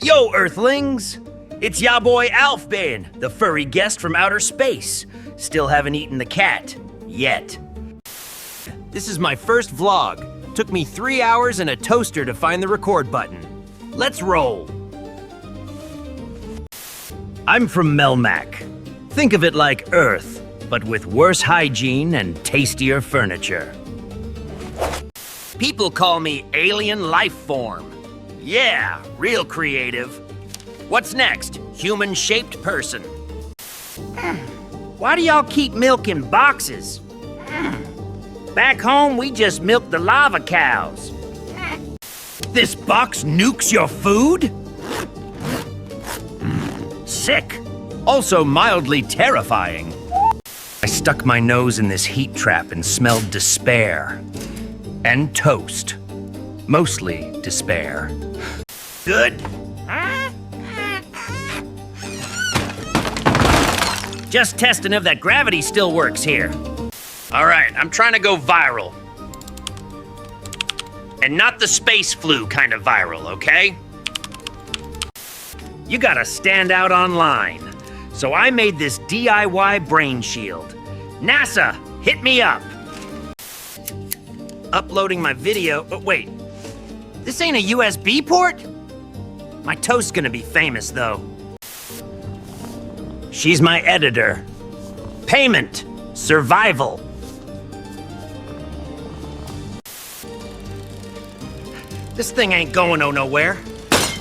Yo, Earthlings! It's ya boy ALF Bane, the furry guest from outer space. Still haven't eaten the cat. Yet. This is my first vlog. Took me 3 hours and a toaster to find the record button. Let's roll. I'm from Melmac. Think of it like Earth, but with worse hygiene and tastier furniture. People call me Alien Life Form. Yeah, real creative. What's next? Human-shaped person. Why do y'all keep milk in boxes? Back home, we just milk the lava cows. This box nukes your food? Sick. Also mildly terrifying. I stuck my nose in this heat trap and smelled despair. And toast. Mostly despair. Good? Just testing if that gravity still works here. All right, I'm trying to go viral. And not the space flu kind of viral, okay? You gotta stand out online. So I made this DIY brain shield. NASA, hit me up. Uploading my video, but wait. This ain't a USB port? My toast's gonna be famous, though. She's my editor. Payment. Survival. This thing ain't going nowhere.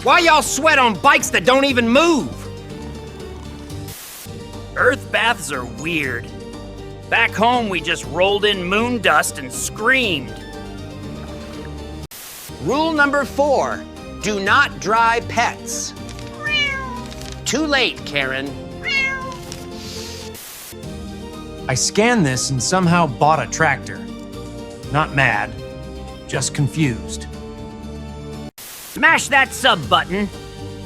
Why y'all sweat on bikes that don't even move? Earth baths are weird. Back home, we just rolled in moon dust and screamed. Rule number 4, do not dry pets. Too late, Karen. I scanned this and somehow bought a tractor. Not mad, just confused. Smash that sub button,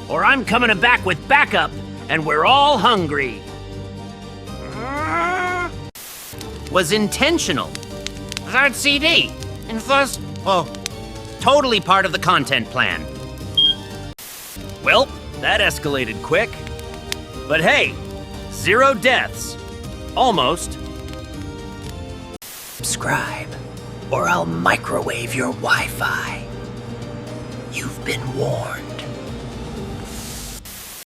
or I'm coming back with backup, and we're all hungry. Was intentional. Third CD. And first, totally part of the content plan. Well, that escalated quick. But hey, 0 deaths. Almost. Subscribe, or I'll microwave your Wi-Fi. You've been warned.